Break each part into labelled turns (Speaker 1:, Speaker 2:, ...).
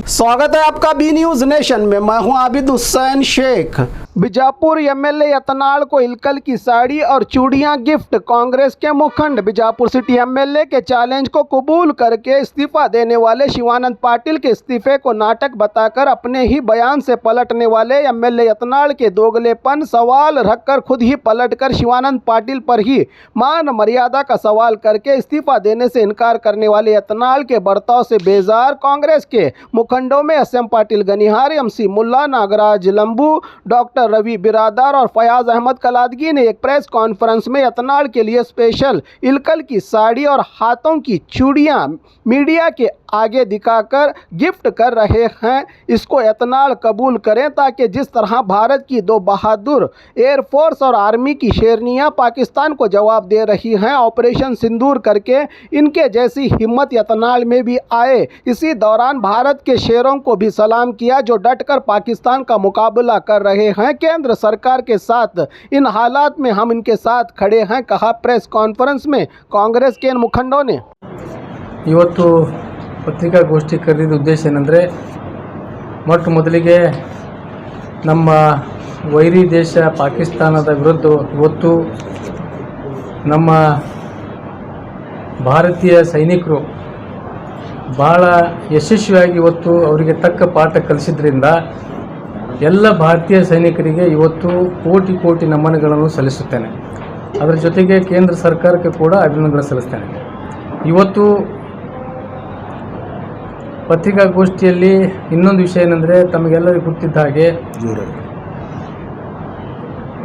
Speaker 1: स्वागत है आपका बी न्यूज नेशन में। मैं हूं आबिद हुसैन शेख। बीजापुर एमएलए यतनाड़ को इलकल की साड़ी और चूड़ियां गिफ्ट। कांग्रेस के मुखंड बीजापुर सिटी एमएलए के चैलेंज को कबूल करके इस्तीफा देने वाले शिवानंद पाटिल के इस्तीफे को नाटक बताकर अपने ही बयान से पलटने वाले एमएलए यतनाड़ के दोगलेपन सवाल रखकर खुद ही पलटकर शिवानंद पाटिल पर ही मान मर्यादा का सवाल करके इस्तीफा देने से इनकार करने वाले यतनाड़ के बर्ताव से बेजार कांग्रेस के मुखंडों में एसएम पाटिल गनिहार, एमसी मुल्ला, नागराज लंबू, डॉक्टर रवि बिरादार और फयाज अहमद कलादगी ने एक प्रेस कॉन्फ्रेंस में यतनाड़ के लिए स्पेशल इलकल की साड़ी और हाथों की चूड़ियां मीडिया के आगे दिखाकर गिफ्ट कर रहे हैं। इसको यतनाड़ कबूल करें ताकि जिस तरह भारत की दो बहादुर एयरफोर्स और आर्मी की शेरनियां पाकिस्तान को जवाब दे रही हैं ऑपरेशन सिंदूर करके, इनके जैसी हिम्मत यतनाड़ में भी आए। इसी दौरान भारत के शेरों को भी सलाम किया जो डटकर पाकिस्तान का मुकाबला कर रहे हैं केंद्र सरकार के साथ। इन हालात में हम इनके साथ खड़े हैं, कहा प्रेस कॉन्फ्रेंस में कांग्रेस के इन मुखंडों ने।
Speaker 2: ಇವತ್ತು ಪತ್ರಿಕಾಗೋಷ್ಠಿ ಕರೆದಿದ್ದ ಉದ್ದೇಶ ಏನಂದರೆ, ಮೊಟ್ಟ ಮೊದಲಿಗೆ ನಮ್ಮ ವೈರಿ ದೇಶ ಪಾಕಿಸ್ತಾನದ ವಿರುದ್ಧ ಇವತ್ತು ನಮ್ಮ ಭಾರತೀಯ ಸೈನಿಕರು ಭಾಳ ಯಶಸ್ವಿಯಾಗಿ ಇವತ್ತು ಅವರಿಗೆ ತಕ್ಕ ಪಾಠ ಕಲಿಸಿದ್ರಿಂದ ಎಲ್ಲ ಭಾರತೀಯ ಸೈನಿಕರಿಗೆ ಇವತ್ತು ಕೋಟಿ ಕೋಟಿ ನಮನಗಳನ್ನು ಸಲ್ಲಿಸುತ್ತೇನೆ. ಅದರ ಜೊತೆಗೆ ಕೇಂದ್ರ ಸರ್ಕಾರಕ್ಕೆ ಕೂಡ ಅಭಿನಂದನೆ ಸಲ್ಲಿಸ್ತೇನೆ. ಇವತ್ತು ಪತ್ರಿಕಾಗೋಷ್ಠಿಯಲ್ಲಿ ಇನ್ನೊಂದು ವಿಷಯ ಏನಂದರೆ, ತಮಗೆಲ್ಲರಿಗೂ ಗೊತ್ತಿದ್ದ ಹಾಗೆ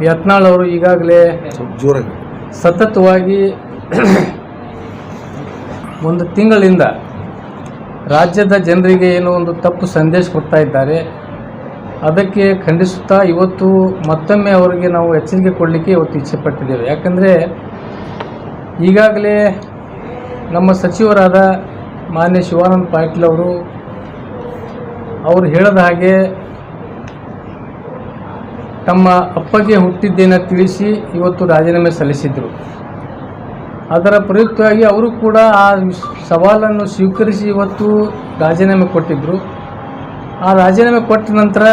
Speaker 2: ಯತ್ನಾಳ್ ಅವರು ಈಗಾಗಲೇ ಸತತವಾಗಿ ಒಂದು ತಿಂಗಳಿಂದ ರಾಜ್ಯದ ಜನರಿಗೆ ಏನೋ ಒಂದು ತಪ್ಪು ಸಂದೇಶ ಕೊಡ್ತಾ ಇದ್ದಾರೆ. ಅದಕ್ಕೆ ಖಂಡಿಸುತ್ತಾ ಇವತ್ತು ಮತ್ತೊಮ್ಮೆ ಅವರಿಗೆ ನಾವು ಎಚ್ಚರಿಕೆ ಕೊಡಲಿಕ್ಕೆ ಇವತ್ತು ಇಚ್ಛೆಪಟ್ಟಿದ್ದೇವೆ. ಯಾಕಂದರೆ ಈಗಾಗಲೇ ನಮ್ಮ ಸಚಿವರಾದ ಮಾನ್ಯ ಶಿವಾನಂದ ಪಾಟೀಲ್ ಅವರು ಹೇಳಿದ ಹಾಗೆ ತಮ್ಮ ಅಪ್ಪಗೆ ಹುಟ್ಟಿದ್ದೇನೆ ತಿಳಿಸಿ ಇವತ್ತು ರಾಜೀನಾಮೆ ಸಲ್ಲಿಸಿದರು. ಅದರ ಪ್ರಯುಕ್ತವಾಗಿ ಅವರು ಕೂಡ ಆ ಸವಾಲನ್ನು ಸ್ವೀಕರಿಸಿ ಇವತ್ತು ರಾಜೀನಾಮೆ ಕೊಟ್ಟಿದ್ದರು. ಆ ರಾಜೀನಾಮೆ ಕೊಟ್ಟ ನಂತರ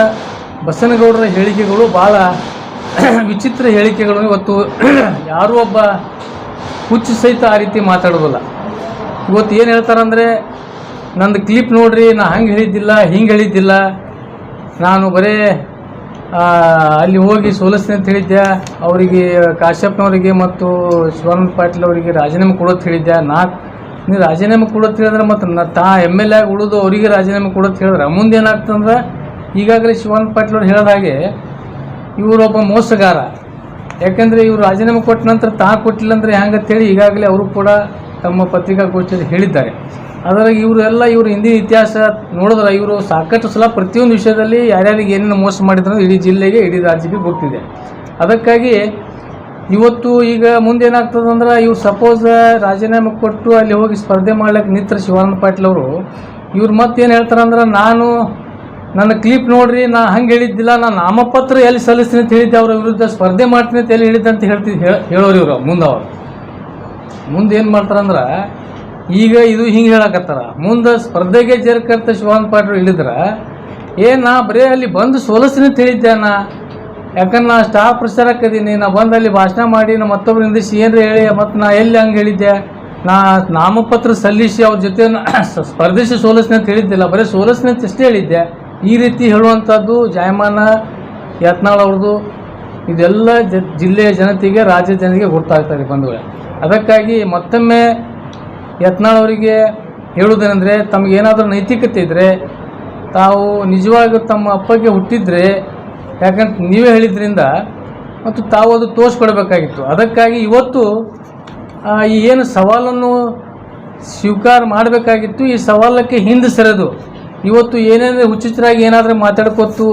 Speaker 2: ಬಸನಗೌಡರ ಹೇಳಿಕೆಗಳು ಭಾಳ ವಿಚಿತ್ರ ಹೇಳಿಕೆಗಳು. ಇವತ್ತು ಯಾರೂ ಒಬ್ಬ ಹುಚ್ಚು ಸಹಿತ ಆ ರೀತಿ ಮಾತಾಡೋದಿಲ್ಲ. ಇವತ್ತು ಏನು ಹೇಳ್ತಾರಂದರೆ, ನಂದು ಕ್ಲಿಪ್ ನೋಡ್ರಿ, ನಾ ಹಂಗೆ ಹೇಳಿದ್ದಿಲ್ಲ ಹಿಂಗೆ ಹೇಳಿದ್ದಿಲ್ಲ, ನಾನು ಬರೇ ಅಲ್ಲಿ ಹೋಗಿ ಸೋಲಿಸ್ತೀನಿ ಅಂತ ಹೇಳಿದ್ದೆ, ಅವರಿಗೆ ಕಾಶ್ಯಪ್ನವರಿಗೆ ಮತ್ತು ಶಿವಾನಂದ ಪಾಟೀಲ್ ಅವರಿಗೆ ರಾಜೀನಾಮೆ ಕೊಡೋದು ಹೇಳಿದ್ದೆ. ನೀವು ರಾಜೀನಾಮೆ ಕೊಡೋದು ಹೇಳಿದ್ರೆ ಮತ್ತು ಎಮ್.ಎಲ್.ಎ ಆಗಿ ಉಳಿದು ಅವರಿಗೆ ರಾಜೀನಾಮೆ ಕೊಡೋದು ಹೇಳಿದ್ರೆ ಮುಂದೇನಾಗ್ತಂದ್ರೆ, ಈಗಾಗಲೇ ಶಿವಾನಂದ ಪಾಟೀಲ್ ಅವ್ರು ಹೇಳಿದ ಹಾಗೆ ಇವರೊಬ್ಬ ಮೋಸಗಾರ. ಯಾಕೆಂದರೆ ಇವರು ರಾಜೀನಾಮೆ ಕೊಟ್ಟ ನಂತರ ಕೊಟ್ಟಿಲ್ಲ ಅಂದರೆ ಹೆಂಗಂತೇಳಿ ಈಗಾಗಲೇ ಅವರು ಕೂಡ ತಮ್ಮ ಪತ್ರಿಕಾಗೋಷ್ಠಿಯಲ್ಲಿ ಹೇಳಿದ್ದಾರೆ. ಅದರಾಗ ಇವರು ಹಿಂದಿನ ಇತಿಹಾಸ ನೋಡಿದ್ರೆ ಇವರು ಸಾಕಷ್ಟು ಸಲ ಪ್ರತಿಯೊಂದು ವಿಷಯದಲ್ಲಿ ಯಾರ್ಯಾರಿಗೆ ಏನೇನು ಮೋಸ ಮಾಡಿದ್ರು ಇಡೀ ಜಿಲ್ಲೆಗೆ ಇಡೀ ರಾಜ್ಯಕ್ಕೆ ಗೊತ್ತಿದೆ. ಅದಕ್ಕಾಗಿ ಇವತ್ತು ಈಗ ಮುಂದೇನಾಗ್ತದಂದ್ರೆ, ಇವ್ರು ಸಪೋಸ್ ರಾಜೀನಾಮೆ ಕೊಟ್ಟು ಅಲ್ಲಿ ಹೋಗಿ ಸ್ಪರ್ಧೆ ಮಾಡ್ಲಿಕ್ಕೆ ನಿಂತರ ಶಿವಾನಂದ ಪಾಟೀಲ್ ಅವರು ಇವ್ರು ಮತ್ತೇನು ಹೇಳ್ತಾರಂದ್ರೆ, ನನ್ನ ಕ್ಲಿಪ್ ನೋಡ್ರಿ, ನಾ ಹಂಗೆ ಹೇಳಿದ್ದಿಲ್ಲ, ನಾನು ನಾಮಪತ್ರ ಎಲ್ಲಿ ಸಲ್ಲಿಸ್ತೀನಿ ಅಂತ ಹೇಳಿದ್ದೆ, ಅವರ ವಿರುದ್ಧ ಸ್ಪರ್ಧೆ ಮಾಡ್ತೀನಿ ಅಂತ ಎಲ್ಲಿ ಹೇಳಿದ್ದೆ ಅಂತ ಹೇಳೋರು ಇವರು. ಮುಂದೆ ಏನು ಮಾಡ್ತಾರಂದ್ರೆ, ಈಗ ಇದು ಹಿಂಗೆ ಹೇಳಕತ್ತಾರ, ಮುಂದೆ ಸ್ಪರ್ಧೆಗೆ ಜೇರ್ಕರ್ತ ಶಿವಾನಂದ ಪಾಟೀಲ್ ಹೇಳಿದ್ರೆ ನಾ ಬರೀ ಅಲ್ಲಿ ಬಂದು ಸೋಲಿಸ್ತೀನಿ ಅಂತ ಹೇಳಿದ್ದೆ. ಯಾಕಂದ್ರೆ ನಾ ಸ್ಟಾಫ್ ಪ್ರಚಾರಕ್ಕದೀನಿ, ನಾ ಬಂದು ಅಲ್ಲಿ ಭಾಷಣ ಮಾಡಿ ನಾ ಮತ್ತೊಬ್ಬರು ನಿಂದಿಸಿ ಏನ್ರಿ ಹೇಳಿ, ಮತ್ತು ನಾ ಎಲ್ಲಿ ಹಂಗೆ ಹೇಳಿದ್ದೆ, ನಾ ನಾಮಪತ್ರ ಸಲ್ಲಿಸಿ ಅವ್ರ ಜೊತೆ ಸ್ಪರ್ಧಿಸಿ ಸೋಲಿಸ್ತೀನಿ ಅಂತ ಹೇಳಿದ್ದಿಲ್ಲ, ಬರೀ ಸೋಲಿಸ್ತೀನಿ ಅಂತ ಅಷ್ಟೇ ಹೇಳಿದ್ದೆ. ಈ ರೀತಿ ಹೇಳುವಂಥದ್ದು ಜಾಯಮಾನ ಯತ್ನಾಳ್ ಅವ್ರದ್ದು ಇದೆಲ್ಲ ಜಿಲ್ಲೆಯ ಜನತೆಗೆ, ರಾಜ್ಯದ ಜನತೆಗೆ ಗೊತ್ತಾಗ್ತಾರೆ ಬಂಧುಗಳೇ. ಅದಕ್ಕಾಗಿ ಮತ್ತೊಮ್ಮೆ ಯತ್ನಾಳ್ ಅವರಿಗೆ ಹೇಳುವುದೇನೆಂದರೆ, ತಮಗೇನಾದರೂ ನೈತಿಕತೆ ಇದ್ದರೆ ತಾವು ನಿಜವಾಗಿ ತಮ್ಮ ಅಪ್ಪಗೆ ಹುಟ್ಟಿದರೆ, ಯಾಕಂತ ನೀವೇ ಹೇಳಿದ್ರಿಂದ ಮತ್ತು ತಾವು ಅದು ತೋರಿಸ್ಕೊಡ್ಬೇಕಾಗಿತ್ತು. ಅದಕ್ಕಾಗಿ ಇವತ್ತು ಈ ಏನು ಸವಾಲನ್ನು ಸ್ವೀಕಾರ ಮಾಡಬೇಕಾಗಿತ್ತು, ಈ ಸವಾಲಕ್ಕೆ ಹಿಂದೆ ಸರಿದು ಇವತ್ತು ಏನೇನು ಹುಚ್ಚುಚ್ಚರಾಗಿ ಏನಾದರೂ ಮಾತಾಡ್ಕೊತು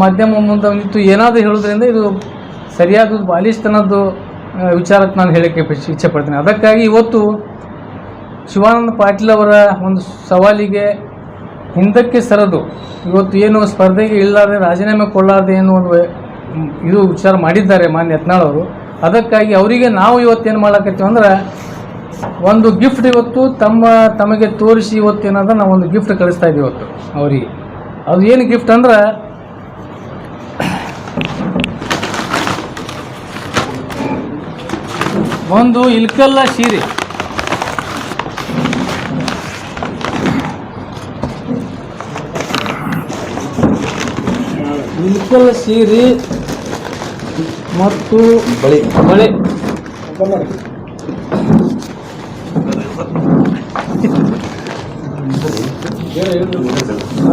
Speaker 2: ಮಾಧ್ಯಮ ಮುಂದೆ ನಿಂತು ಏನಾದರೂ ಹೇಳೋದ್ರಿಂದ ಇದು ಸರಿಯಾದ ಬಾಲಿಸ್ತನದ್ದು ವಿಚಾರಕ್ಕೆ ನಾನು ಹೇಳೋಕ್ಕೆ ಇಚ್ಛೆ ಪಡ್ತೀನಿ. ಅದಕ್ಕಾಗಿ ಇವತ್ತು ಶಿವಾನಂದ ಪಾಟೀಲ್ ಅವರ ಒಂದು ಸವಾಲಿಗೆ ಹಿಂದಕ್ಕೆ ಸರಿದು ಇವತ್ತು ಏನು ಸ್ಪರ್ಧೆಗೆ ಇಲ್ಲಾರ್ದೆ ರಾಜೀನಾಮೆ ಕೊಳ್ಳಾರ್ದೆ ಏನು ಒಂದು ಇದು ವಿಚಾರ ಮಾಡಿದ್ದಾರೆ ಮಾನ್ಯ ಯತ್ನಾಳ್ ಅವರು. ಅದಕ್ಕಾಗಿ ಅವರಿಗೆ ನಾವು ಇವತ್ತೇನು ಮಾಡಕತ್ತೀವಿ ಅಂದ್ರೆ, ಒಂದು ಗಿಫ್ಟ್ ಇವತ್ತು ತಮಗೆ ತೋರಿಸಿ ಇವತ್ತು ಏನದ ನಾವು ಒಂದು ಗಿಫ್ಟ್ ಕಳಿಸ್ತಾ ಇದ್ದೀವಿ ಇವತ್ತು ಅವರಿಗೆ. ಅದು ಏನು ಗಿಫ್ಟ್ ಅಂದ್ರೆ ಒಂದು ಇಲ್ಕಲ್ಲ ಸೀರೆ. ಇಲ್ಕಲ್ಲ ಸೀರೆ ಮತ್ತು ಬಳೆ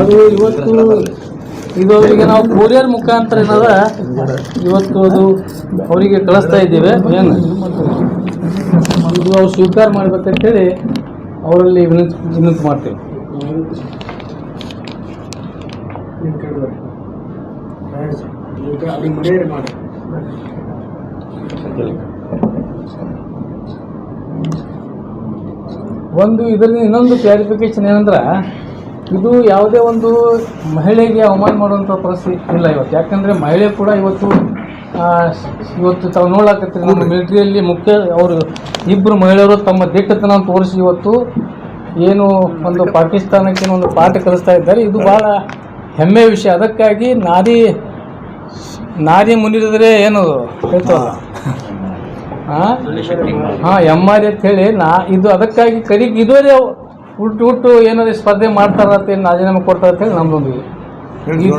Speaker 2: ಅದು ಇವತ್ತು ಇದು ಅವರಿಗೆ ನಾವು ಕೊರಿಯರ್ ಮುಖಾಂತರ ಏನದ ಇವತ್ತು ಅದು ಅವರಿಗೆ ಕಳಿಸ್ತಾ ಇದ್ದೇವೆ. ಏನು ಇದು ಅವ್ರು ಸ್ವೀಕಾರ ಮಾಡ್ಬೇಕಂತೇಳಿ ಅವರಲ್ಲಿ ವಿನಂತಿ ಮಾಡ್ತೇವೆ. ಒಂದು ಇದರಿಂದ ಇನ್ನೊಂದು ಕ್ಲಾರಿಫಿಕೇಶನ್ ಏನಂದ್ರೆ, ಇದು ಯಾವುದೇ ಒಂದು ಮಹಿಳೆಗೆ ಅವಮಾನ ಮಾಡುವಂಥ ಪರಿಸ್ಥಿತಿ ಇಲ್ಲ ಇವತ್ತು. ಯಾಕಂದರೆ ಮಹಿಳೆ ಕೂಡ ಇವತ್ತು ತಾವು ನೋಡಾಕತ್ತೀರಿ, ನಮ್ಮ ಮಿಲಿಟ್ರಿಯಲ್ಲಿ ಮುಖ್ಯ ಅವರು ಇಬ್ಬರು ಮಹಿಳೆಯರು ತಮ್ಮ ದಿಟ್ಟತನ ತೋರಿಸಿ ಇವತ್ತು ಏನು ಒಂದು ಪಾಕಿಸ್ತಾನಕ್ಕೆ ಒಂದು ಪಾಠ ಕಲಿಸ್ತಾ ಇದ್ದಾರೆ. ಇದು ಭಾಳ ಹೆಮ್ಮೆಯ ವಿಷಯ. ಅದಕ್ಕಾಗಿ ನಾರಿ ಮುನಿದರೆ ಏನು ಹೇಳ್ತಾವಲ್ಲ, ಎಮ್ಮಾರಿ ಅಂತ ಹೇಳಿ ಇದು ಅದಕ್ಕಾಗಿ ಕಡೆಗೆ ಇದುವರೆ ಹುಟ್ಟು ಏನಾದ್ರು ಸ್ಪರ್ಧೆ ಮಾಡ್ತಾರ ಅಂತೇಳಿ ರಾಜೀನಾಮೆ ಕೊಡ್ತಾರ ಅಂತೇಳಿ ನಮ್ದೊಂದು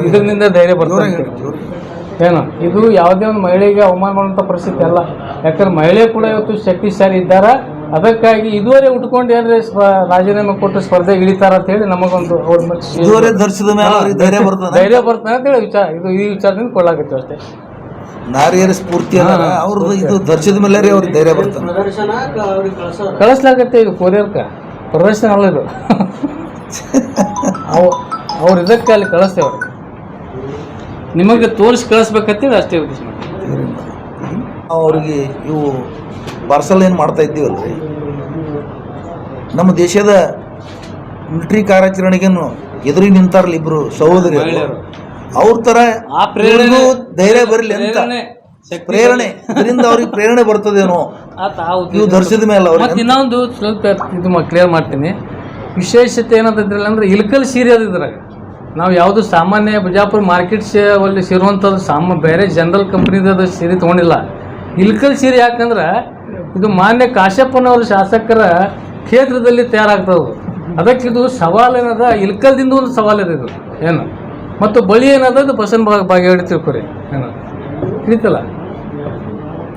Speaker 2: ಇದರಿಂದ ಧೈರ್ಯ ಬರ್ತದೆ. ಏನು ಇದು ಯಾವುದೇ ಒಂದು ಮಹಿಳೆಗೆ ಅವಮಾನ ಮಾಡುವಂಥ ಪರಿಸ್ಥಿತಿ ಅಲ್ಲ. ಯಾಕಂದ್ರೆ ಮಹಿಳೆ ಕೂಡ ಇವತ್ತು ಶಕ್ತಿಶಾಲಿ ಇದ್ದಾರೆ. ಅದಕ್ಕಾಗಿ ಇದುವರೆ ಉಟ್ಕೊಂಡು ಏನಾದ್ರೆ ರಾಜೀನಾಮೆ ಕೊಟ್ಟು ಸ್ಪರ್ಧೆಗೆ ಇಳಿತಾರ ಅಂತ ಹೇಳಿ ನಮಗೊಂದು ಧೈರ್ಯ ಬರ್ತದೆ ಅಂತೇಳಿ ಈ ವಿಚಾರದಿಂದ ಕೊಡ್ಲಾಗತ್ತೆ ಅಷ್ಟೇ.
Speaker 3: ನಾರಿಯರ ಸ್ಫೂರ್ತಿ ಅವ್ರದ್ದು ಇದು ಧರಿಸಿದ ಮೇಲೆ ಅವ್ರಿಗೆ ಧೈರ್ಯ ಬರ್ತದೆ.
Speaker 2: ಕಳಿಸ್ಲಾಗತ್ತೆ ಇದು ಕೊರಿಯರ್ಕ ಪ್ರದರ್ಶನ ಅಲ್ಲ ಇದು. ಅವ್ರು ಇದಕ್ಕೆ ಅಲ್ಲಿ ಕಳಿಸ್ತೇವೆ, ಅವ್ರಿಗೆ ನಿಮಗೆ ತೋರಿಸಿ ಕಳಿಸ್ಬೇಕಂತೇಳಿ ಅಷ್ಟೇ ಉದ್ದೇಶ ಮಾಡ್ತೀವಿ.
Speaker 3: ಅವ್ರಿಗೆ ಇವು ಪಾರ್ಸಲ್ ಏನು ಮಾಡ್ತಾ ಇದ್ದೀವಲ್ರಿ, ನಮ್ಮ ದೇಶದ ಮಿಲಿಟರಿ ಕಾರ್ಯಾಚರಣೆಗೇನು ಎದುರಿಗೆ ನಿಂತಾರಲ್ಲ ಇಬ್ರು ಸಹೋದರಿ, ಅವ್ರ ತರ ಧೈರ್ಯ ಬರಲಿ ಅಂತ ಪ್ರೇರಣೆ, ಇದರಿಂದ ಅವ್ರಿಗೆ ಪ್ರೇರಣೆ ಬರ್ತದೇನೋ ನೀವು ಧರಿಸಿದ ಮೇಲೆ.
Speaker 2: ಮತ್ತೆ ಇನ್ನೊಂದು ಸ್ವಲ್ಪ ಇದು ಕ್ಲಿಯರ್ ಮಾಡ್ತೀನಿ. ವಿಶೇಷತೆ ಏನಂತಿದ್ರಲ್ಲ ಅಂದ್ರೆ ಇಲ್ಕಲ್ ಸೀರೆ ಅದು. ಇದ್ರಾಗ ನಾವು ಯಾವುದು ಸಾಮಾನ್ಯ ಬಿಜಾಪುರ ಮಾರ್ಕೆಟ್ ಅಲ್ಲಿ ಸೇರುವಂಥದ್ದು ಬೇರೆ ಜನರಲ್ ಕಂಪ್ನಿದ ಸೀರೆ ತೊಗೊಂಡಿಲ್ಲ. ಇಲ್ಕಲ್ ಸೀರೆ ಯಾಕಂದ್ರೆ ಇದು ಮಾನ್ಯ ಕಾಶ್ಯಪ್ಪನವ್ರ ಶಾಸಕರ ಕ್ಷೇತ್ರದಲ್ಲಿ ತಯಾರಾಗ್ತದೆ. ಅದಕ್ಕೆ ಇದು ಸವಾಲು ಏನದ, ಇಲ್ಕಲ್ದಿಂದ ಒಂದು ಸವಾಲು ಇದೆ ಇದು ಏನು. ಮತ್ತು ಬಳಿ ಏನದ ಅದು ಬಸನ್ ಬಾಗೇವಾಡಿ ತಿಳ್ಕೊರಿ ಏನು ಹಿಡಿತಲ್ಲ.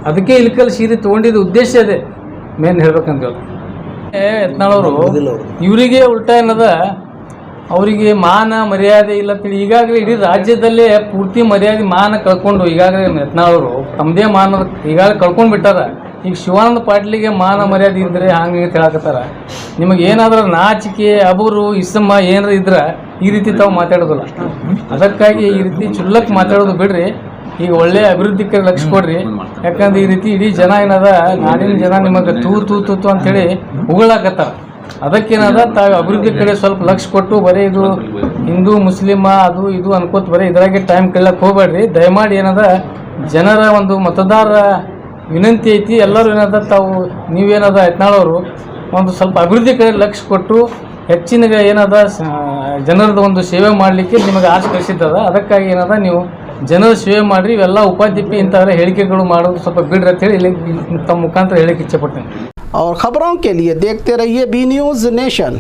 Speaker 2: ಅದಕ್ಕೆ ಇಲ್ಕಲ್ ಸೀರೆ ತೊಗೊಂಡಿದ್ದು ಉದ್ದೇಶ ಇದೆ ಮೇನ್ ಹೇಳ್ಬೇಕಂತ ಹೇಳಿ. ಯತ್ನಾಳವರು ಇವರಿಗೆ ಉಲ್ಟಾ ಏನದ, ಅವರಿಗೆ ಮಾನ ಮರ್ಯಾದೆ ಇಲ್ಲ ತಿಳಿ ಈಗಾಗಲೇ ಇಡೀ ರಾಜ್ಯದಲ್ಲೇ ಪೂರ್ತಿ ಮರ್ಯಾದೆ ಮಾನ ಕಳ್ಕೊಂಡು ಈಗಾಗಲೇ ಯತ್ನಾಳವರು ತಮ್ಮದೇ ಮಾನ ಈಗಾಗಲೇ ಕಳ್ಕೊಂಡು ಬಿಟ್ಟಾರ. ಈಗ ಶಿವಾನಂದ ಪಾಟೀಲಿಗೆ ಮಾನ ಮರ್ಯಾದೆ ಇದ್ದರೆ ಹಂಗೆ ಹೇಳಕತ್ತಾರ. ನಿಮಗೆ ಏನಾದ್ರೂ ನಾಚಿಕೆ ಅಬೂರು ಇಸಮ್ಮ ಏನಾರ ಇದ್ರೆ ಈ ರೀತಿ ತಾವು ಮಾತಾಡೋದಿಲ್ಲ. ಅದಕ್ಕಾಗಿ ಈ ರೀತಿ ಚುಲ್ಲಕ್ಕೆ ಮಾತಾಡೋದು ಬಿಡ್ರಿ. ಈಗ ಒಳ್ಳೆಯ ಅಭಿವೃದ್ಧಿ ಕಡೆ ಲಕ್ಷ್ಯ ಕೊಡ್ರಿ. ಯಾಕಂದ್ರೆ ಈ ರೀತಿ ಇಡೀ ಜನ ಏನದ, ನಾಡಿನ ಜನ ನಿಮಗೆ ತೂ ಅಂತೇಳಿ ಉಗಳಾಕತ್ತಾರ. ಅದಕ್ಕೇನದ ತಾವು ಅಭಿವೃದ್ಧಿ ಕಡೆ ಸ್ವಲ್ಪ ಲಕ್ಷ್ಯ ಕೊಟ್ಟು ಬರೀ ಇದು ಹಿಂದೂ ಮುಸ್ಲಿಮ ಅದು ಇದು ಅನ್ಕೋತ ಬರೀ ಇದ್ರಾಗೆ ಟೈಮ್ ಕೇಳಕ್ಕೆ ಹೋಗ್ಬೇಡ್ರಿ. ದಯಮಾಡಿ ಏನದ ಜನರ ಒಂದು ಮತದಾರ ವಿನಂತಿ ಐತಿ, ಎಲ್ಲರೂ ಏನದ ತಾವು ನೀವೇನದ ಯತ್ನಾಳವರು ಒಂದು ಸ್ವಲ್ಪ ಅಭಿವೃದ್ಧಿ ಕಡೆ ಲಕ್ಷ್ಯ ಕೊಟ್ಟು ಹೆಚ್ಚಿನ ಏನದ ಜನರದ ಒಂದು ಸೇವೆ ಮಾಡಲಿಕ್ಕೆ ನಿಮಗೆ ಆಸೆ ಕಳಿಸಿದ್ದದ. ಅದಕ್ಕಾಗಿ ಏನದ ನೀವು ಜನರ ಸೇವೆ ಮಾಡಿರಿ. ಇವೆಲ್ಲ ಉಪಾಧ್ಯಕ್ಷ ಇಂಥವೆಲ್ಲ ಹೇಳಿಕೆಗಳು ಮಾಡೋದು ಸ್ವಲ್ಪ ಬಿಡ್ರಿ ಅಂತ ಹೇಳಿ ತಮ್ಮ ಮುಖಾಂತರ ಹೇಳಕ್ಕೆ ಇಚ್ಛೆಪಡ್ತೇನೆ.
Speaker 1: और ख़बरों के लिए देखते रहिए बी न्यूज़ नेशन।